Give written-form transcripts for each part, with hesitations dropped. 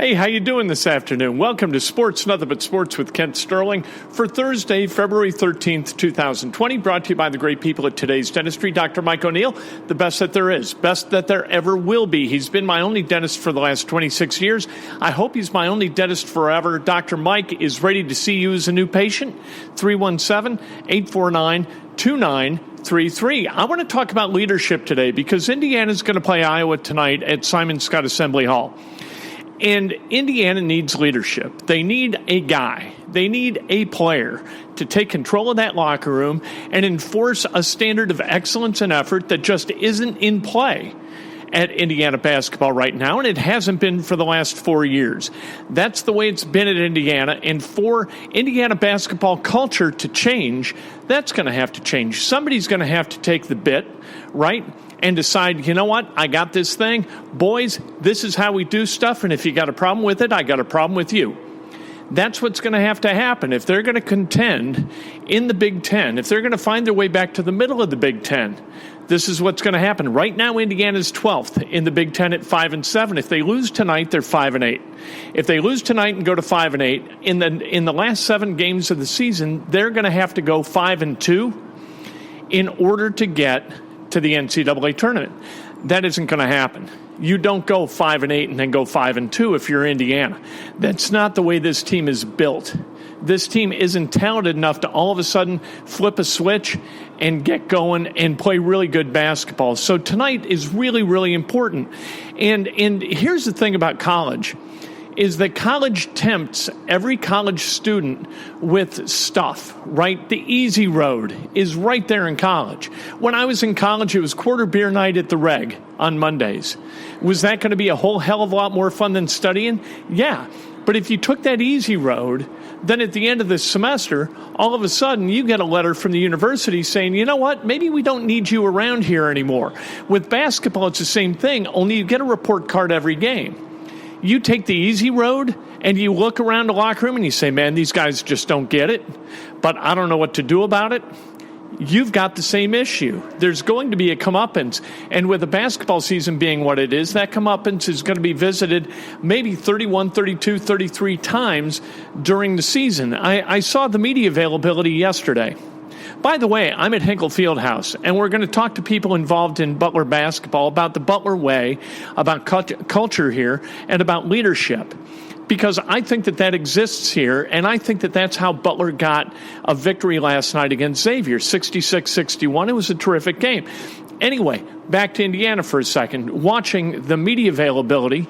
Hey, how you doing this afternoon? Welcome to Sports Nothing But Sports with Kent Sterling for Thursday, February 13th, 2020, brought to you by the great people at Today's Dentistry. Dr. Mike O'Neill, the best that there is, best that there ever will be. He's been my only dentist for the last 26 years. I hope he's my only dentist forever. Dr. Mike is ready to see you as a new patient. 317-849-2933. I want to talk about leadership today because Indiana's going to play Iowa tonight at Simon Skjodt Assembly Hall. And Indiana needs leadership. They need a guy. They need a player to take control of that locker room and enforce a standard of excellence and effort that just isn't in play at Indiana basketball right now, and it hasn't been for the last 4 years. That's the way it's been at Indiana, and for Indiana basketball culture to change, that's going to have to change. Somebody's going to have to take the bit, right? And decide, you know what, I got this thing. Boys, this is how we do stuff, and if you got a problem with it, I got a problem with you. That's what's going to have to happen. If they're going to contend in the Big Ten, if they're going to find their way back to the middle of the Big Ten, this is what's going to happen. Right now, Indiana's 12th in the Big Ten at 5-7. If they lose tonight, they're 5-8. If they lose tonight and go to 5-8, in the last 7 games of the season, they're going to have to go 5-2 in order to get to the NCAA tournament. That isn't going to happen. You don't go 5-8 and then go 5-2 if you're Indiana. That's not the way this team is built. This team isn't talented enough to all of a sudden flip a switch and get going and play really good basketball. So tonight is really, really important. And here's the thing about college, is that college tempts every college student with stuff, right? The easy road is right there in college. When I was in college, it was quarter beer night at the Reg on Mondays. Was that going to be a whole hell of a lot more fun than studying? Yeah. But if you took that easy road, then at the end of the semester, all of a sudden you get a letter from the university saying, you know what, maybe we don't need you around here anymore. With basketball, it's the same thing, only you get a report card every game. You take the easy road and you look around the locker room and you say, man, these guys just don't get it, but I don't know what to do about it. You've got the same issue. There's going to be a comeuppance. And with the basketball season being what it is, that comeuppance is going to be visited maybe 31, 32, 33 times during the season. I saw the media availability yesterday. By the way, I'm at Hinkle Fieldhouse, and we're going to talk to people involved in Butler basketball about the Butler Way, about culture here, and about leadership. Because I think that exists here, and I think that that's how Butler got a victory last night against Xavier, 66-61. It was a terrific game. Anyway, back to Indiana for a second. Watching the media availability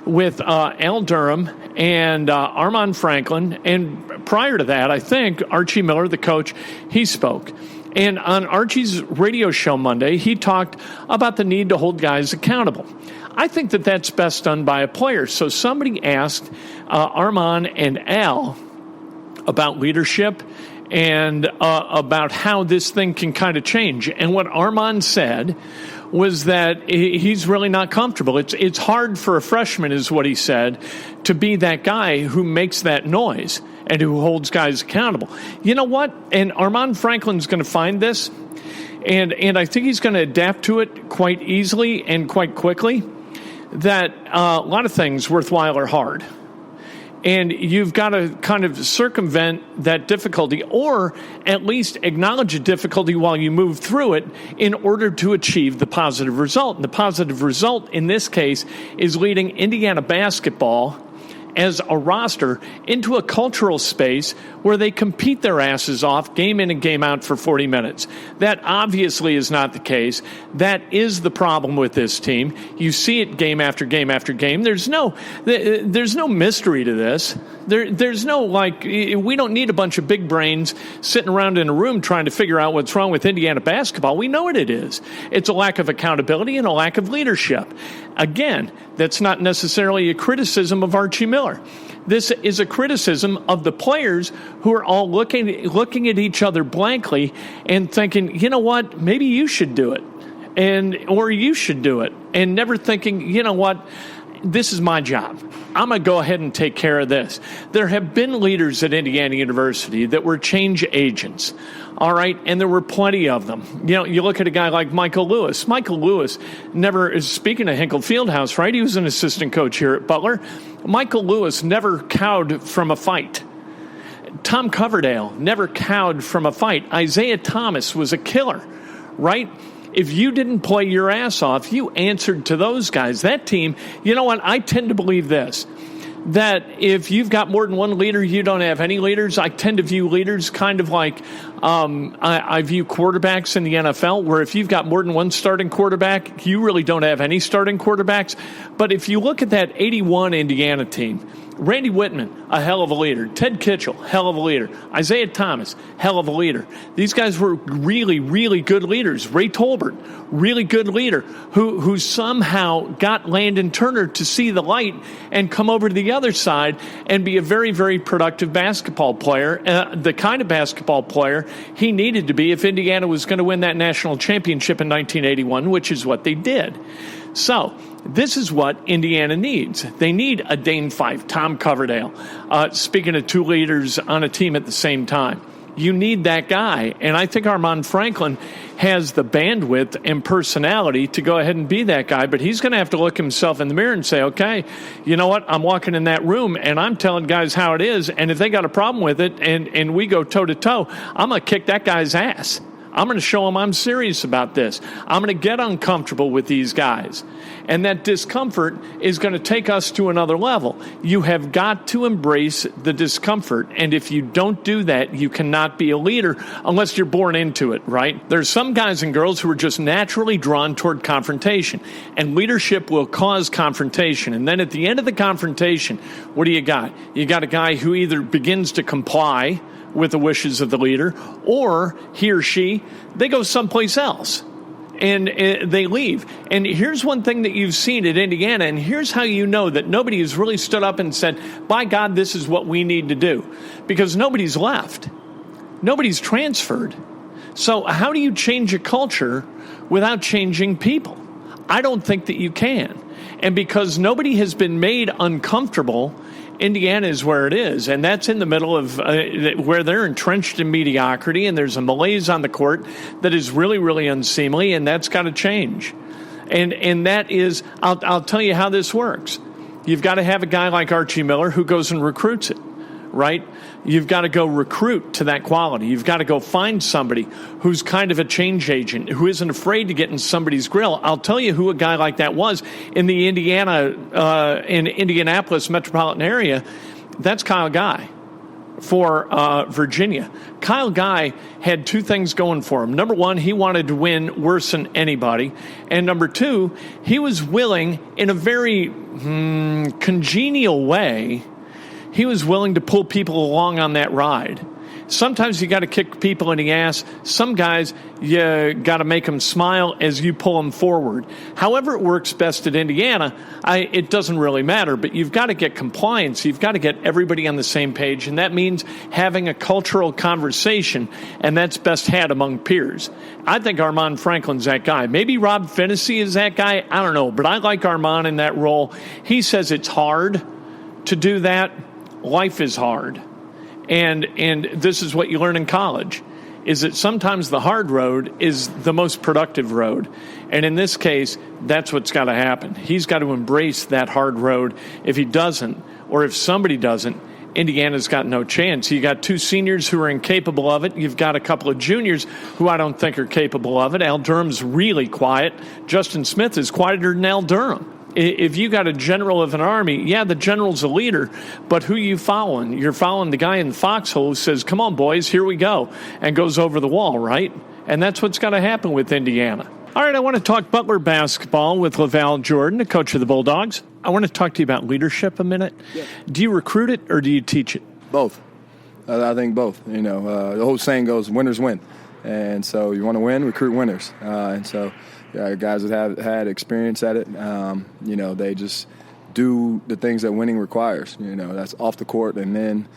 with Al Durham and Armaan Franklin, and prior to that, I think Archie Miller, the coach, he spoke. And on Archie's radio show Monday, he talked about the need to hold guys accountable. I think that that's best done by a player. So somebody asked Armaan and Al about leadership and about how this thing can kind of change. And what Armaan said was that he's really not comfortable. It's hard for a freshman, is what he said, to be that guy who makes that noise and who holds guys accountable. You know what? And Armaan Franklin's going to find this, and I think he's going to adapt to it quite easily and quite quickly, that a lot of things worthwhile are hard. And you've got to kind of circumvent that difficulty, or at least acknowledge a difficulty while you move through it in order to achieve the positive result. And the positive result in this case is leading Indiana basketball as a roster into a cultural space where they compete their asses off game in and game out for 40 minutes. That obviously is not the case. That is the problem with this team. You see it game after game after game. There's no mystery to this. There's no, we don't need a bunch of big brains sitting around in a room trying to figure out what's wrong with Indiana basketball. We know what it is. It's a lack of accountability and a lack of leadership. Again, that's not necessarily a criticism of Archie Miller. This is a criticism of the players who are all looking at each other blankly and thinking, you know what, maybe you should do it, or you should do it, and never thinking, you know what, this is my job. I'm going to go ahead and take care of this. There have been leaders at Indiana University that were change agents, all right, and there were plenty of them. You know, you look at a guy like Michael Lewis. Michael Lewis never is, speaking of Hinkle Fieldhouse, right? He was an assistant coach here at Butler. Michael Lewis never cowed from a fight. Tom Coverdale never cowed from a fight. Isaiah Thomas was a killer, right? If you didn't play your ass off, you answered to those guys. That team, you know what? I tend to believe this, that if you've got more than one leader, you don't have any leaders. I tend to view leaders kind of like I view quarterbacks in the NFL, where if you've got more than one starting quarterback, you really don't have any starting quarterbacks. But if you look at that 81 Indiana team, Randy Whitman, a hell of a leader. Ted Kitchell, hell of a leader. Isaiah Thomas, hell of a leader. These guys were really, really good leaders. Ray Tolbert, really good leader, who somehow got Landon Turner to see the light and come over to the other side and be a very, very productive basketball player, the kind of basketball player he needed to be if Indiana was going to win that national championship in 1981, which is what they did. So this is what Indiana needs. They need a Dane Fife, Tom Coverdale. Speaking of two leaders on a team at the same time, you need that guy. And I think Armaan Franklin has the bandwidth and personality to go ahead and be that guy. But he's going to have to look himself in the mirror and say, okay, you know what? I'm walking in that room and I'm telling guys how it is. And if they got a problem with it and we go toe-to-toe, I'm going to kick that guy's ass. I'm going to show them I'm serious about this. I'm going to get uncomfortable with these guys. And that discomfort is going to take us to another level. You have got to embrace the discomfort. And if you don't do that, you cannot be a leader unless you're born into it, right? There's some guys and girls who are just naturally drawn toward confrontation. And leadership will cause confrontation. And then at the end of the confrontation, what do you got? You got a guy who either begins to comply with the wishes of the leader, or he or she, they go someplace else and they leave. And here's one thing that you've seen at Indiana, and here's how you know that nobody has really stood up and said, by God, this is what we need to do. Because nobody's left. Nobody's transferred. So how do you change a culture without changing people? I don't think that you can. And because nobody has been made uncomfortable, Indiana is where it is, and that's in the middle of where they're entrenched in mediocrity, and there's a malaise on the court that is really, really unseemly, and that's got to change. And that is, I'll tell you how this works. You've got to have a guy like Archie Miller who goes and recruits it, right? You've got to go recruit to that quality. You've got to go find somebody who's kind of a change agent, who isn't afraid to get in somebody's grill. I'll tell you who a guy like that was in the in Indianapolis metropolitan area. That's Kyle Guy for Virginia. Kyle Guy had two things going for him. Number one, he wanted to win worse than anybody. And number two, he was willing, in a very congenial way, he was willing to pull people along on that ride. Sometimes you got to kick people in the ass. Some guys, you got to make them smile as you pull them forward. However it works best at Indiana, it doesn't really matter, but you've got to get compliance. You've got to get everybody on the same page, and that means having a cultural conversation, and that's best had among peers. I think Armaan Franklin's that guy. Maybe Rob Finney is that guy. I don't know, but I like Armaan in that role. He says it's hard to do that. Life is hard. And this is what you learn in college, is that sometimes the hard road is the most productive road. And in this case, that's what's got to happen. He's got to embrace that hard road. If he doesn't, or if somebody doesn't, Indiana's got no chance. You got two seniors who are incapable of it. You've got a couple of juniors who I don't think are capable of it. Al Durham's really quiet. Justin Smith is quieter than Al Durham. If you got a general of an army, yeah, the general's a leader, but who you following? You're following the guy in the foxhole who says, come on, boys, here we go, and goes over the wall, right? And that's what's got to happen with Indiana. All right, I want to talk Butler basketball with LaVall Jordan, the coach of the Bulldogs. I want to talk to you about leadership a minute. Yeah. Do you recruit it or do you teach it? Both. I think both. You know, the whole saying goes, winners win. And so you want to win, recruit winners. And so guys that have had experience at it, you know, they just do the things that winning requires. You know, that's off the court and then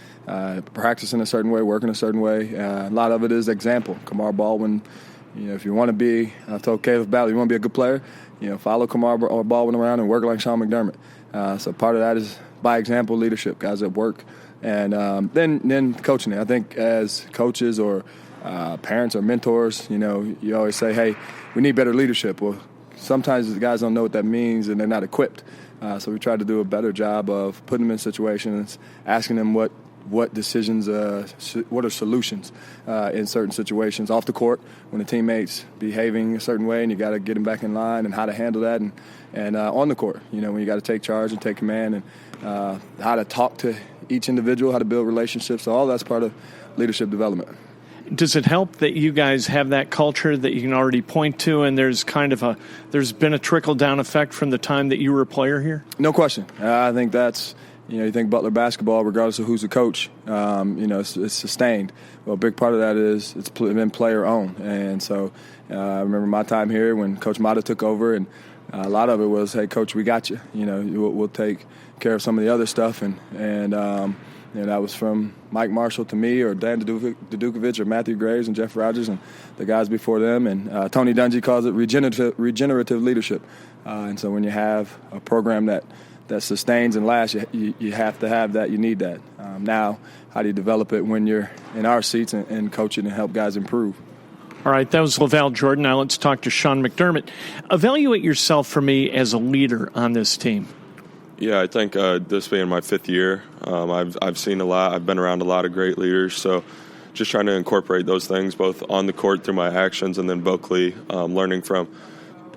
practice in a certain way, work in a certain way. A lot of it is example. Kamar Baldwin, you know, if you want to be, I told Caleb Ballard, you want to be a good player, follow Kamar or Baldwin around and work like Sean McDermott. So part of that is by example leadership, guys that work. And then coaching it. I think as coaches or parents or mentors, you always say, hey, we need better leadership. Well, sometimes the guys don't know what that means and they're not equipped. So we try to do a better job of putting them in situations, asking them what decisions, what are solutions in certain situations off the court when a teammate's behaving a certain way and you got to get them back in line, and how to handle that, and on the court, when you got to take charge and take command, and how to talk to each individual, how to build relationships. So all that's part of leadership development. Does it help that you guys have that culture that you can already point to, and there's been a trickle-down effect from the time that you were a player here? No question. I think that's, you think Butler basketball, regardless of who's the coach, it's sustained. Well, a big part of that is it's been player-owned. And so I remember my time here when Coach Mata took over, and a lot of it was, hey, Coach, we got you. We'll take care of some of the other stuff. And that was from Mike Marshall to me, or Dan Dudukovic, or Matthew Graves and Jeff Rogers and the guys before them. And Tony Dungy calls it regenerative leadership. And so when you have a program that sustains and lasts, you have to have that. You need that. Now, how do you develop it when you're in our seats and coach it and help guys improve? All right, that was LaVall Jordan. Now let's talk to Sean McDermott. Evaluate yourself for me as a leader on this team. Yeah, I think this being my fifth year, I've seen a lot. I've been around a lot of great leaders, so just trying to incorporate those things both on the court through my actions and then vocally, learning from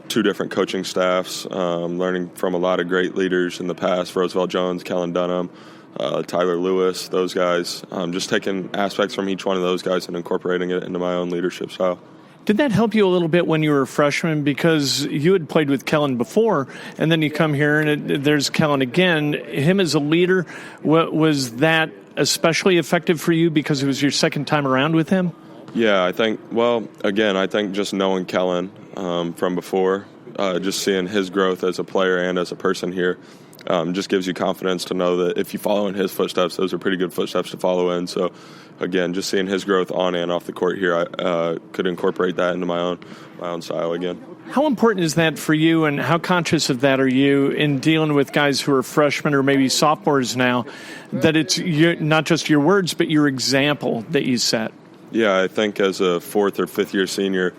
two different coaching staffs, learning from a lot of great leaders in the past, Roosevelt Jones, Kellen Dunham, Tyler Lewis, those guys, just taking aspects from each one of those guys and incorporating it into my own leadership style. Did that help you a little bit when you were a freshman? Because you had played with Kellen before, and then you come here and there's Kellen again. Him as a leader, was that especially effective for you because it was your second time around with him? Yeah, I think just knowing Kellen from before, just seeing his growth as a player and as a person here, just gives you confidence to know that if you follow in his footsteps, those are pretty good footsteps to follow in. So, again, just seeing his growth on and off the court here, I could incorporate that into my own style again. How important is that for you, and how conscious of that are you in dealing with guys who are freshmen or maybe sophomores now, that it's not just your words but your example that you set? Yeah, I think as a fourth or fifth year senior,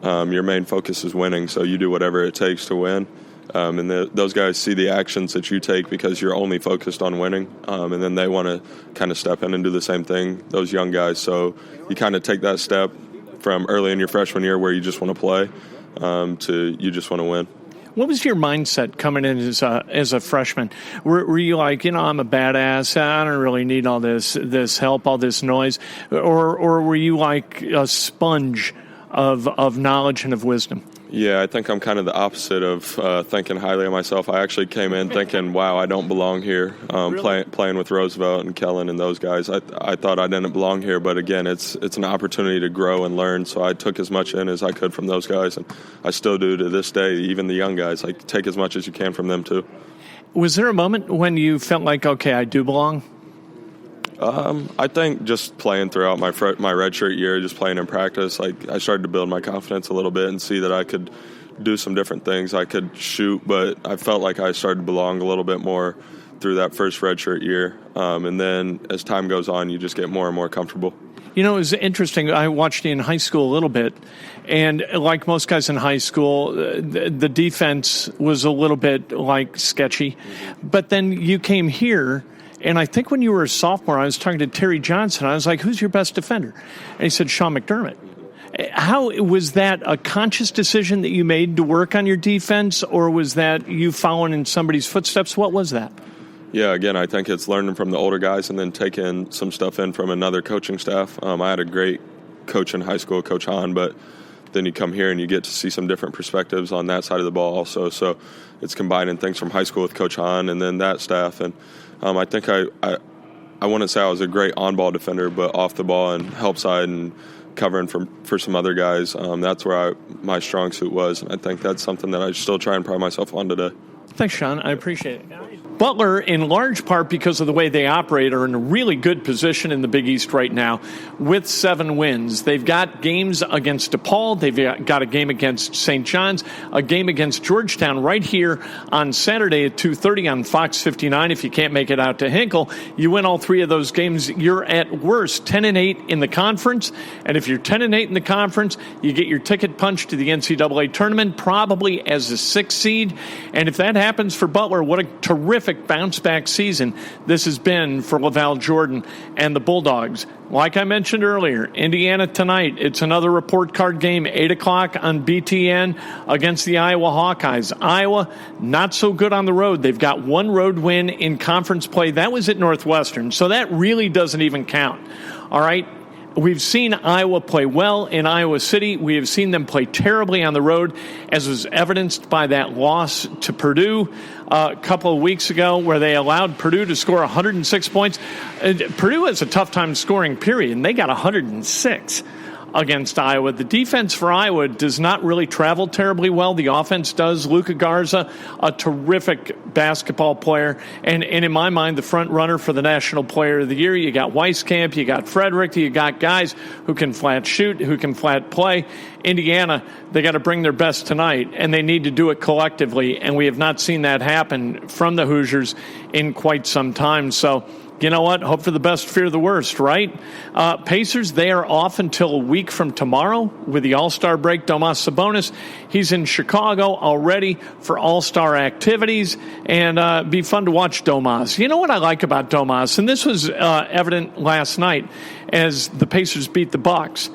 your main focus is winning, so you do whatever it takes to win. And those guys see the actions that you take because you're only focused on winning, and then they want to kind of step in and do the same thing, those young guys. So you kind of take that step from early in your freshman year where you just want to play to you just want to win. What was your mindset coming in as a freshman? Were you like, I'm a badass, I don't really need all this help, all this noise? Or were you like a sponge of knowledge and of wisdom? Yeah, I think I'm kind of the opposite of thinking highly of myself. I actually came in thinking, wow, I don't belong here. Really? Playing with Roosevelt and Kellen and those guys, I thought I didn't belong here. But again, it's an opportunity to grow and learn. So I took as much in as I could from those guys, and I still do to this day. Even the young guys, like, take as much as you can from them too. Was there a moment when you felt like, okay, I do belong? I think just playing throughout my redshirt year, just playing in practice, like, I started to build my confidence a little bit and see that I could do some different things. I could shoot, but I felt like I started to belong a little bit more through that first redshirt year. And then as time goes on, you just get more and more comfortable. It was interesting. I watched you in high school a little bit, and like most guys in high school, the defense was a little bit like sketchy. But then you came here, and I think when you were a sophomore, I was talking to Terry Johnson. I was like, who's your best defender? And he said, Sean McDermott. How was that a conscious decision that you made to work on your defense, or was that you following in somebody's footsteps? What was that? Yeah, again, I think it's learning from the older guys and then taking some stuff in from another coaching staff. I had a great coach in high school, Coach Hahn, but then you come here and you get to see some different perspectives on that side of the ball also. So it's combining things from high school with Coach Hahn and then that staff. And I think I wouldn't say I was a great on-ball defender, but off the ball and help side and covering for some other guys, that's where my strong suit was. And I think that's something that I still try and pride myself on today. Thanks, Sean. I appreciate it. Butler, in large part because of the way they operate, are in a really good position in the Big East right now with 7 wins. They've got games against DePaul. They've got a game against St. John's, a game against Georgetown right here on Saturday at 2:30 on Fox 59. If you can't make it out to Hinkle, you win all 3 of those games, you're at worst 10-8 in the conference. And if you're 10-8 in the conference, you get your ticket punched to the NCAA tournament, probably as a 6th seed. And if that happens for Butler, what a terrific bounce-back season this has been for LaVall Jordan and the Bulldogs. Like I mentioned earlier, Indiana tonight, it's another report card game, 8 o'clock on BTN against the Iowa Hawkeyes. Iowa, not so good on the road. They've got 1 road win in conference play. That was at Northwestern, so that really doesn't even count. All right? We've seen Iowa play well in Iowa City. We have seen them play terribly on the road, as was evidenced by that loss to Purdue a couple of weeks ago, where they allowed Purdue to score 106 points. Purdue has a tough time scoring, period, and they got 106 against Iowa. The defense for Iowa does not really travel terribly well. The offense does. Luka Garza, a terrific basketball player, and in my mind, the front runner for the National Player of the Year. You got Weiskamp, you got Frederick, you got guys who can flat shoot, who can flat play. Indiana, they got to bring their best tonight, and they need to do it collectively, and we have not seen that happen from the Hoosiers in quite some time. So, you know what? Hope for the best, fear the worst, right? Pacers, they are off until a week from tomorrow with the All-Star break. Domas Sabonis, he's in Chicago already for All-Star activities, and be fun to watch Domas. You know what I like about Domas, and this was evident last night as the Pacers beat the Bucks.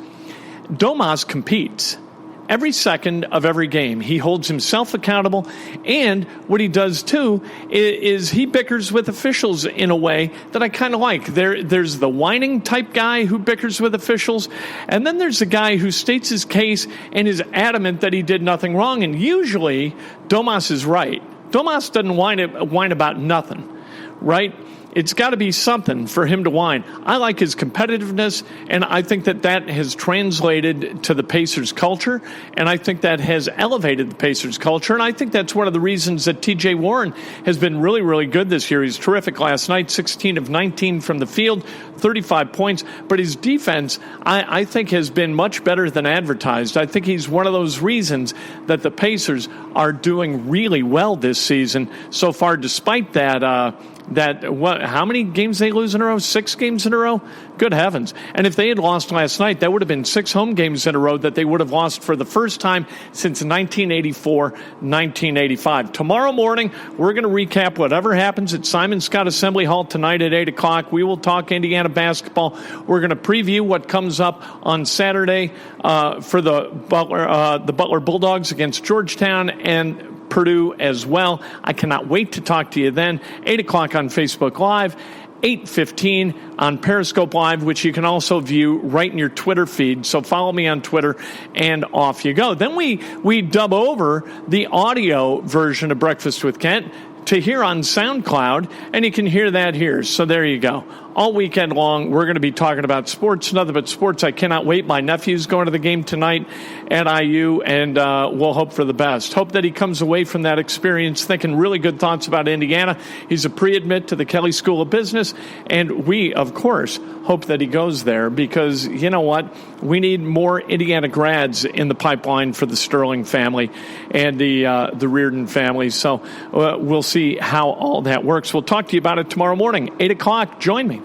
Domas competes. Every second of every game, he holds himself accountable, and what he does, too, is he bickers with officials in a way that I kind of like. There's the whining type guy who bickers with officials, and then there's the guy who states his case and is adamant that he did nothing wrong, and usually Domas is right. Domas doesn't whine about nothing, right? It's got to be something for him to whine. I like his competitiveness, and I think that has translated to the Pacers culture, and I think that has elevated the Pacers culture, and I think that's one of the reasons that T.J. Warren has been really, really good this year. He's terrific last night, 16 of 19 from the field, 35 points, but his defense, I think, has been much better than advertised. I think he's one of those reasons that the Pacers are doing really well this season so far, despite that how many games they lose in a row? 6 games in a row? Good heavens. And if they had lost last night, that would have been 6 home games in a row that they would have lost for the first time since 1984, 1985. Tomorrow morning, we're going to recap whatever happens at Simon Skjodt Assembly Hall tonight at 8 o'clock. We will talk Indiana basketball. We're going to preview what comes up on Saturday for the Butler Bulldogs against Georgetown and Purdue as well. I cannot wait to talk to you then. 8 o'clock on Facebook Live, 8:15 on Periscope Live, which you can also view right in your Twitter feed. So follow me on Twitter, and off you go. Then we dub over the audio version of Breakfast with Kent to hear on SoundCloud, and you can hear that here. So there you go. All weekend long, we're going to be talking about sports, nothing but sports. I cannot wait. My nephew's going to the game tonight at IU, and we'll hope for the best. Hope that he comes away from that experience thinking really good thoughts about Indiana. He's a pre-admit to the Kelley School of Business, and we, of course, hope that he goes there because, you know what, we need more Indiana grads in the pipeline for the Sterling family and the Reardon family. So we'll see how all that works. We'll talk to you about it tomorrow morning, 8 o'clock. Join me.